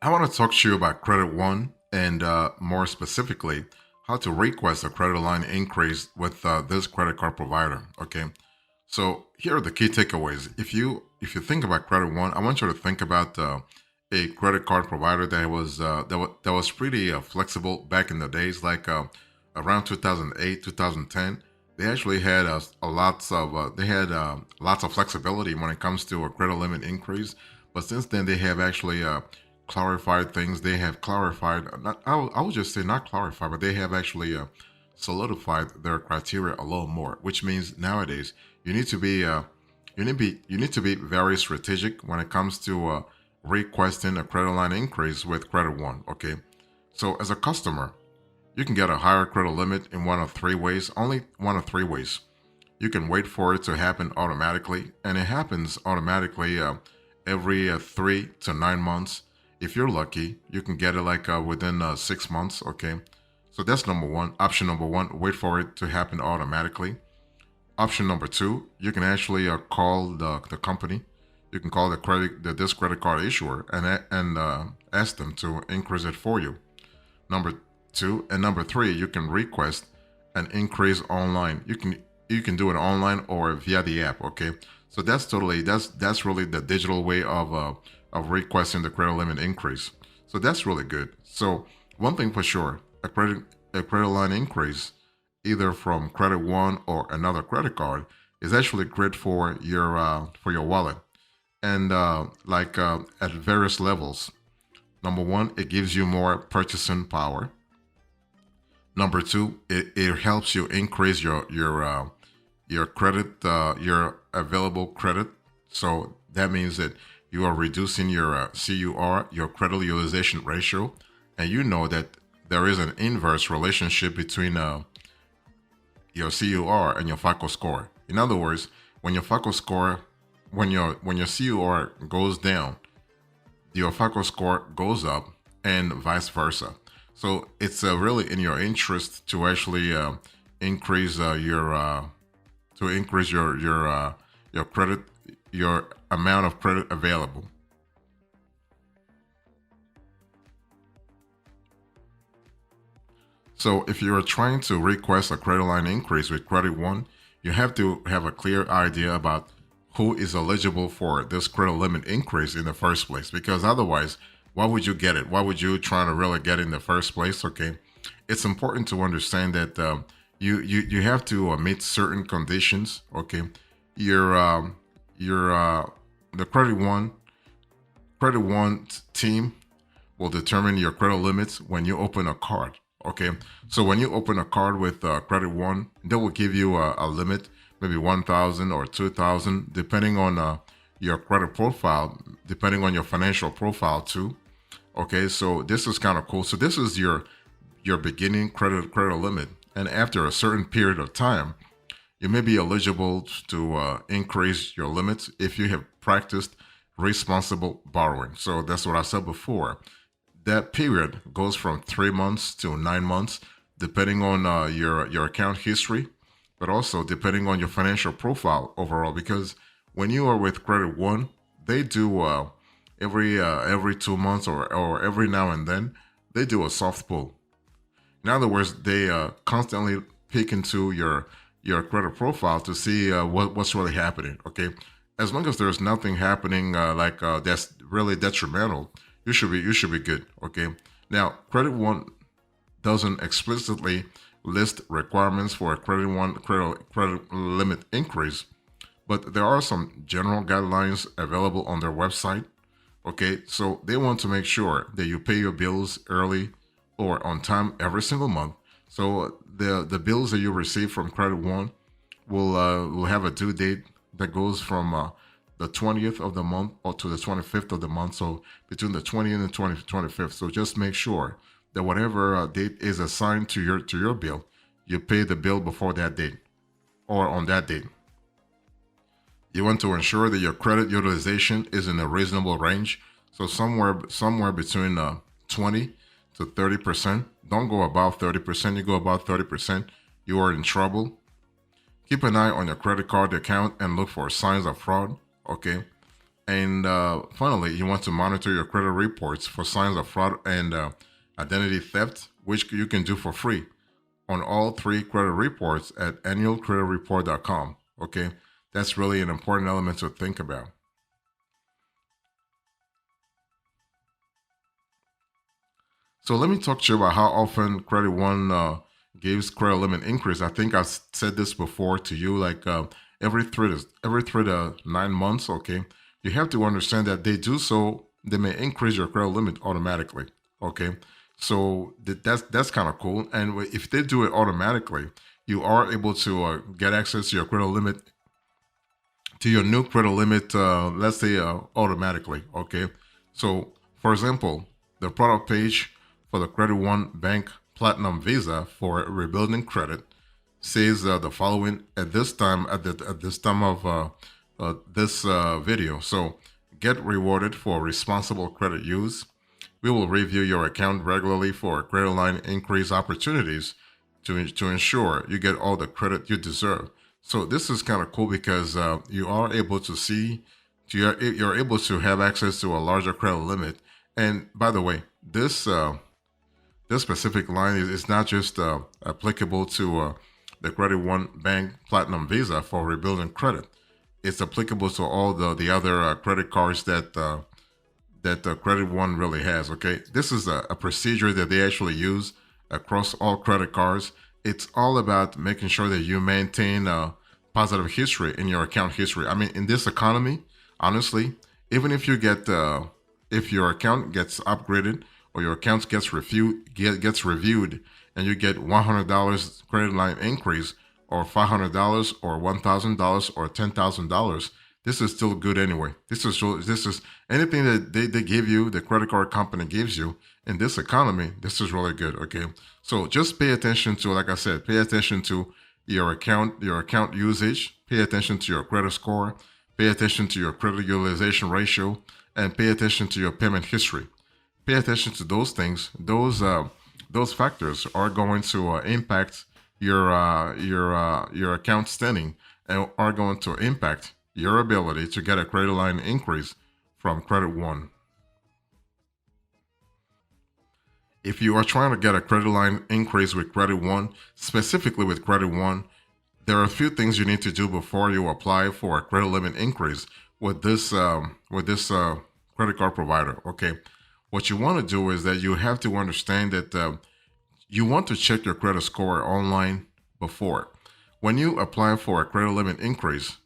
I want to talk to you about Credit One and more specifically, how to request a credit line increase with this credit card provider. Okay, so here are the key takeaways. If you think about Credit One, I want you to think about a credit card provider that was pretty flexible back in the days, like around 2008, 2010. They actually had lots of flexibility when it comes to a credit limit increase. But since then, they have actually clarified things. They have clarified, not, I would just say not clarified, but they have actually solidified their criteria a little more, which means nowadays you need to be you need to be very strategic when it comes to requesting a credit line increase with Credit One. Okay, so as a customer, you can get a higher credit limit in one of three ways. Only one of three ways. You can wait for it to happen automatically, and it happens automatically every 3 to 9 months. If you're lucky, you can get it like within 6 months. Okay, so that's number one. Option number one: wait for it to happen automatically. Option number two: you can actually call the company. You can call this credit card issuer and ask them to increase it for you. Number two and number three, you can request an increase online. You can do it online or via the app. Okay, so that's really the digital way of requesting the credit limit increase. So that's really good. So one thing for sure, a credit line increase, either from Credit One or another credit card, is actually great for your wallet and at various levels. Number one, it gives you more purchasing power. Number two, it helps you increase your credit, your available credit. So that means that you are reducing your CUR, your credit utilization ratio, and you know that there is an inverse relationship between your CUR and your FICO score. In other words, when your FICO score, when your CUR goes down, your FICO score goes up, and vice versa. So it's really in your interest to actually increase your credit, your amount of credit available. So if you're trying to request a credit line increase with Credit One, you have to have a clear idea about who is eligible for this credit limit increase in the first place. Because otherwise, why would you get it? Why would you try to really get it in the first place? Okay, it's important to understand that you have to meet certain conditions. Okay, your your the credit one team will determine your credit limits when you open a card. Okay, so when you open a card with Credit One, they will give you a limit, maybe 1,000 or 2,000, depending on your credit profile, depending on your financial profile too. Okay, so this is kind of cool. So this is your beginning credit limit, and after a certain period of time, you may be eligible to increase your limits if you have practiced responsible borrowing. So that's what I said before. That period goes from 3 months to 9 months, depending on your account history, but also depending on your financial profile overall. Because when you are with Credit One, they do every 2 months or every now and then they do a soft pull. In other words, they constantly peek into your credit profile to see what's really happening. Okay, as long as there's nothing happening that's really detrimental, you should be good. Okay, now Credit One doesn't explicitly list requirements for a credit limit increase, but there are some general guidelines available on their website. Okay, so they want to make sure that you pay your bills early or on time every single month. So the bills that you receive from Credit One will have a due date that goes from the 20th of the month or to the 25th of the month. So between the 20th and the 25th. So just make sure that whatever date is assigned to your bill, you pay the bill before that date or on that date. You want to ensure that your credit utilization is in a reasonable range. So somewhere between 20 to 30%. Don't go above 30%. You go above 30%, you are in trouble. Keep an eye on your credit card account and look for signs of fraud. Okay. And finally, you want to monitor your credit reports for signs of fraud and identity theft, which you can do for free on all three credit reports at annualcreditreport.com. Okay, that's really an important element to think about. So let me talk to you about how often Credit One gives credit limit increase. I think I've said this before to you, like every 3 to 9 months. Okay, you have to understand that they do so. They may increase your credit limit automatically. Okay, so that's kind of cool. And if they do it automatically, you are able to get access to your credit limit, to your new credit limit, let's say automatically. Okay. So, for example, the product page for the Credit One Bank Platinum Visa for rebuilding credit says the following at this time, at this time of this video. So, get rewarded for responsible credit use. We will review your account regularly for credit line increase opportunities to ensure you get all the credit you deserve. So this is kind of cool because you are able to see, you're able to have access to a larger credit limit. And by the way, this specific line is not just applicable to the Credit One Bank Platinum Visa for rebuilding credit. It's applicable to all the other credit cards that the Credit One really has. Okay, this is a procedure that they actually use across all credit cards. It's all about making sure that you maintain a positive history in your account history. I mean, in this economy, honestly, even if you get if your account gets upgraded or your account gets reviewed and you get $100 credit line increase or $500 or $1,000 or $10,000, this is still good anyway. This is anything that they give you, the credit card company gives you in this economy. This is really good. Okay, so just pay attention to, like I said, pay attention to your account usage. Pay attention to your credit score. Pay attention to your credit utilization ratio, and pay attention to your payment history. Pay attention to those things. Those factors are going to impact your account standing and are going to impact your ability to get a credit line increase from Credit One. If you are trying to get a credit line increase with Credit One, specifically with Credit One, there are a few things you need to do before you apply for a credit limit increase with this credit card provider. Okay, what you want to do is that you have to understand that you want to check your credit score online before. When you apply for a credit limit increase,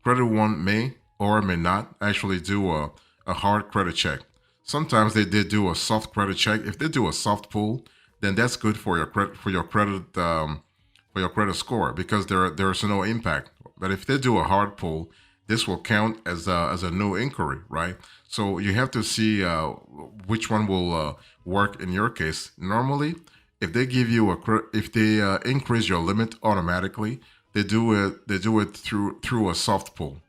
Credit One may or may not actually do a hard credit check. Sometimes they did do a soft credit check. If they do a soft pull, then that's good for your credit for your credit score because there's no impact. But if they do a hard pull, this will count as a new inquiry, right? So you have to see which one will work in your case. Normally, if they give you if they increase your limit automatically, they do it through a soft pull.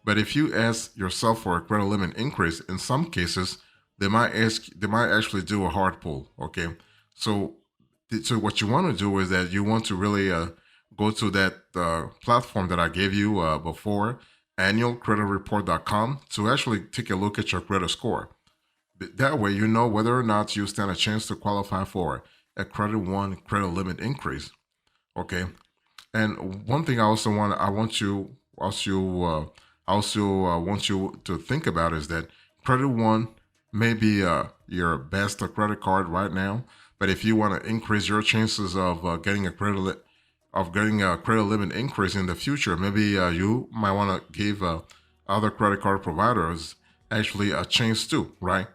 But if you ask yourself for a credit limit increase, in some cases they might actually do a hard pull. Okay, so what you want to do is that you want to really go to that platform that I gave you before, annualcreditreport.com, to actually take a look at your credit score. That way, you know whether or not you stand a chance to qualify for a Credit One credit limit increase. Okay, and one thing I want you want you to think about is that Credit One may be your best credit card right now, but if you want to increase your chances of getting a credit limit increase in the future, maybe you might want to give other credit card providers actually a chance too, right?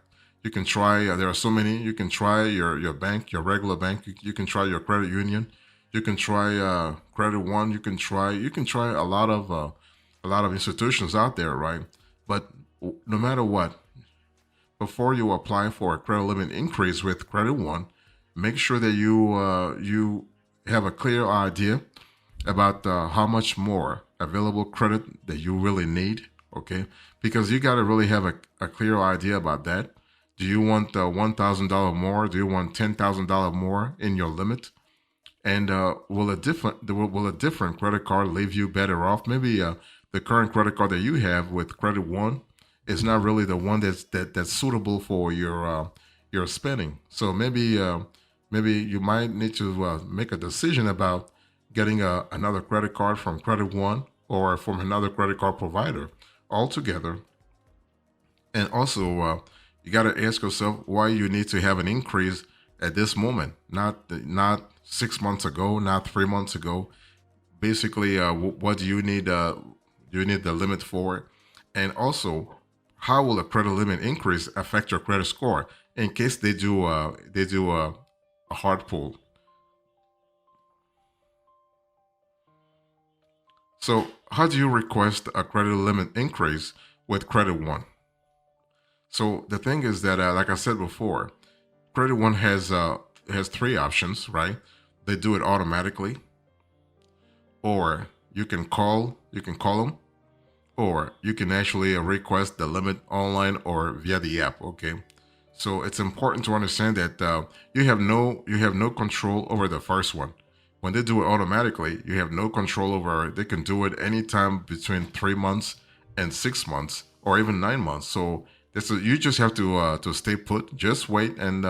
You can try. There are so many. You can try your bank, your regular bank. You can try your credit union. You can try Credit One. You can try a lot of institutions out there, right? But no matter what, before you apply for a credit limit increase with Credit One, make sure that you have a clear idea about how much more available credit that you really need. Okay, because you got to really have a clear idea about that. Do you want $1,000 more? Do you want $10,000 more in your limit? And will a different credit card leave you better off? Maybe the current credit card that you have with Credit One is not really the one that's suitable for your spending. So maybe you might need to make a decision about getting another credit card from Credit One or from another credit card provider altogether. And also, you got to ask yourself why you need to have an increase at this moment, not 6 months ago, not 3 months ago. Basically, what do you need? Do you need the limit for? And also, how will a credit limit increase affect your credit score in case they do a hard pull? So, how do you request a credit limit increase with Credit One? So the thing is that, like I said before, Credit One has three options, right? They do it automatically, or you can call them, or you can actually request the limit online or via the app. Okay, so it's important to understand that you have no control over the first one. When they do it automatically, you have no control over it. They can do it anytime between 3 months and 6 months, or even 9 months. So you just have to stay put. Just wait and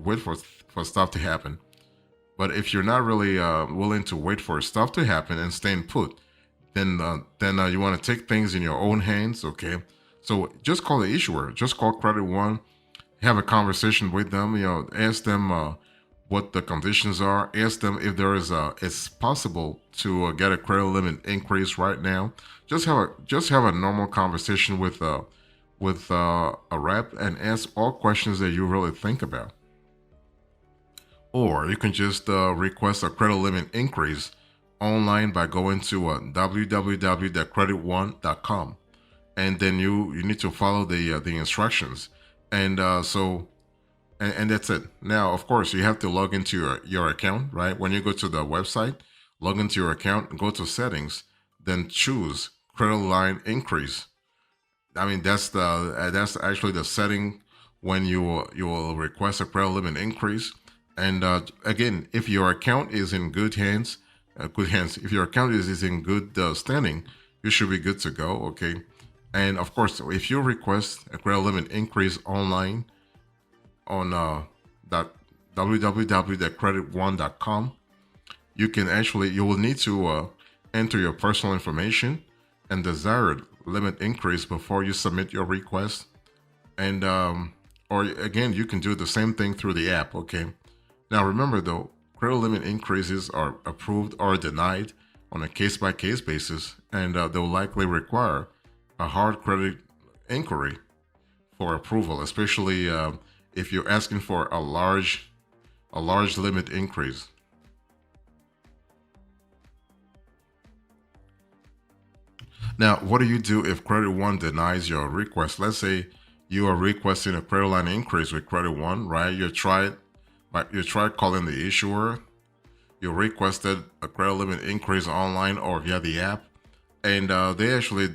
wait for stuff to happen. But if you're not really willing to wait for stuff to happen and staying put, then you want to take things in your own hands. Okay, so just call the issuer. Just call Credit One, have a conversation with them. Ask them what the conditions are. Ask them if it's possible to get a credit limit increase right now. Just have a normal conversation with a rep and ask all questions that you really think about. Or you can just request a credit limit increase online by going to www.creditone.com, and then you need to follow the instructions, and and that's it. Now, of course, you have to log into your account, right? When you go to the website, log into your account, go to settings, then choose credit line increase. I mean, that's actually the setting when you will request a credit limit increase. And again, if your account is in good hands. If your account is in good standing, you should be good to go. Okay. And of course, if you request a credit limit increase online on that www.creditone.com, you will need to enter your personal information and desired limit increase before you submit your request. And or again, you can do the same thing through the app. Okay. Now remember though, credit limit increases are approved or denied on a case by case basis, and they'll likely require a hard credit inquiry for approval, especially if you're asking for a large limit increase. Now, what do you do if Credit One denies your request? Let's say you are requesting a credit line increase with Credit One, right? You tried calling the issuer. You requested a credit limit increase online or via the app, and they actually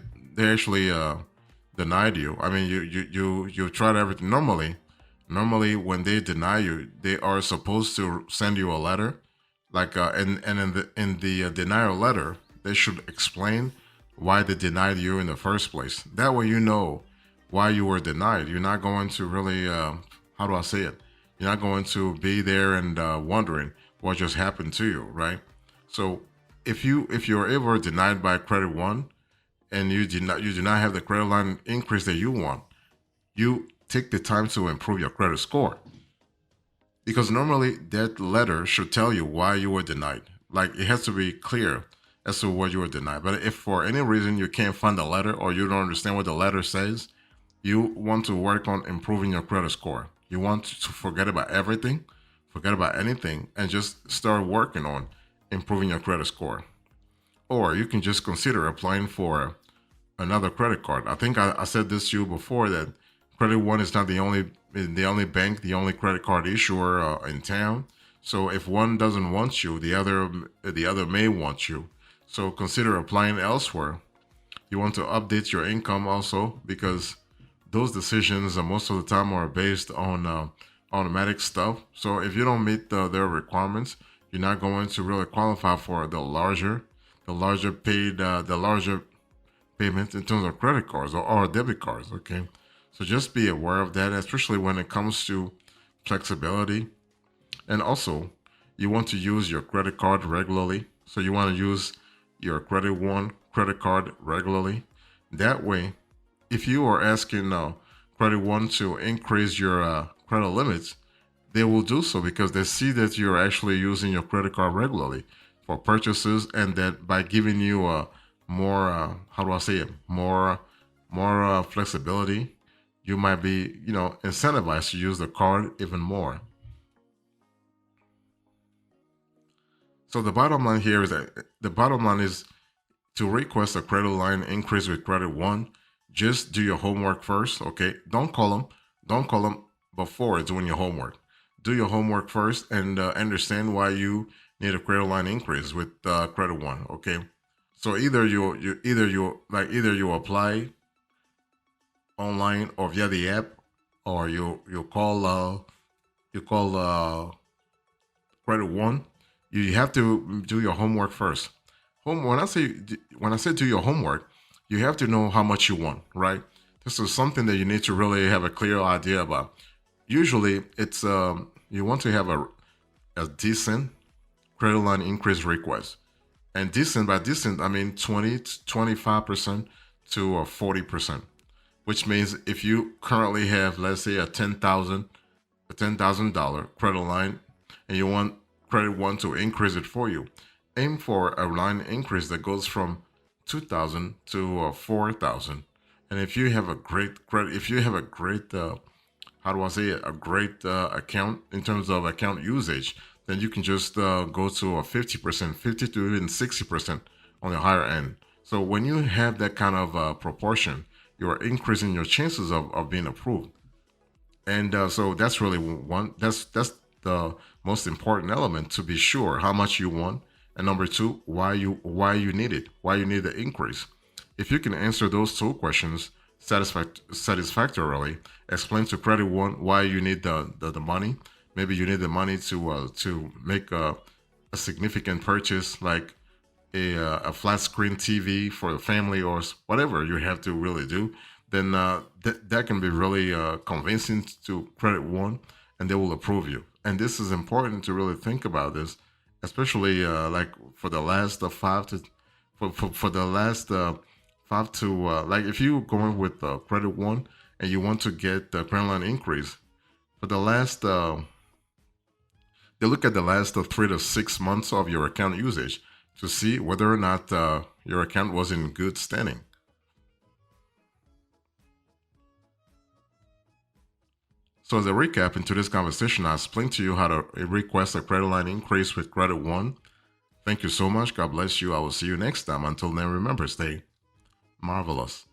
denied you. I mean, you tried everything. Normally, when they deny you, they are supposed to send you a letter, like and in the denial letter, they should explain why they denied you in the first place. That way, you know why you were denied. You're not going to really, how do I say it? You're not going to be there and wondering what just happened to you, right? So if you're ever denied by Credit One and you do not have the credit line increase that you want, you take the time to improve your credit score, because normally that letter should tell you why you were denied. Like, it has to be clear as to what you were denied. But if for any reason you can't find the letter or you don't understand what the letter says, you want to work on improving your credit score. You want to forget about everything, forget about anything, and just start working on improving your credit score. Or you can just consider applying for another credit card. I think I said this to you before, that Credit One is not the only bank, the only credit card issuer in town. So if one doesn't want you, the other may want you. So consider applying elsewhere. You want to update your income also, because those decisions most of the time are based on automatic stuff. So if you don't meet their requirements, you're not going to really qualify for the larger payments in terms of credit cards or debit cards. Okay, so just be aware of that, especially when it comes to flexibility. And also, you want to use your credit card regularly. So you want to use your Credit One credit card regularly. That way, if you are asking Credit One to increase your credit limits, they will do so because they see that you're actually using your credit card regularly for purchases, and that by giving you more, how do I say it, more flexibility, you might be, incentivized to use the card even more. So the bottom line is to request a credit line increase with Credit One. Just do your homework first, okay? Don't call them. Don't call them before doing your homework. Do your homework first and understand why you need a credit line increase with Credit One, okay? So either you apply online or via the app, or you call Credit One. You have to do your homework first. When I say do your homework, you have to know how much you want, right? This is something that you need to really have a clear idea about. Usually, it's you want to have a decent credit line increase request, and decent by decent I mean 20 to 25% to 40%, which means if you currently have, let's say, a $10,000 credit line, and you want Credit One to increase it for you, aim for a line increase that goes from 2,000 to 4,000. And if you have a great how do I say it, a great account in terms of account usage, then you can just go to a 50%, 50 to even 60% on the higher end. So when you have that kind of proportion, you are increasing your chances of being approved. And so that's really that's the most important element, to be sure how much you want, and number two, why you need it, why you need the increase. If you can answer those two questions satisfactorily, explain to Credit One why you need the money. Maybe you need the money to make a significant purchase, like a flat screen TV for the family, or whatever you have to really do. Then that can be really convincing to Credit One, and they will approve you. And this is important to really think about this, especially like for the last for the last 5 to like if you going with Credit One and you want to get the credit line increase for the last they look at the last 3 to 6 months of your account usage to see whether or not your account was in good standing. So as a recap into this conversation, I explained to you how to request a credit line increase with Credit One. Thank you so much. God bless you. I will see you next time. Until then, remember, stay marvelous.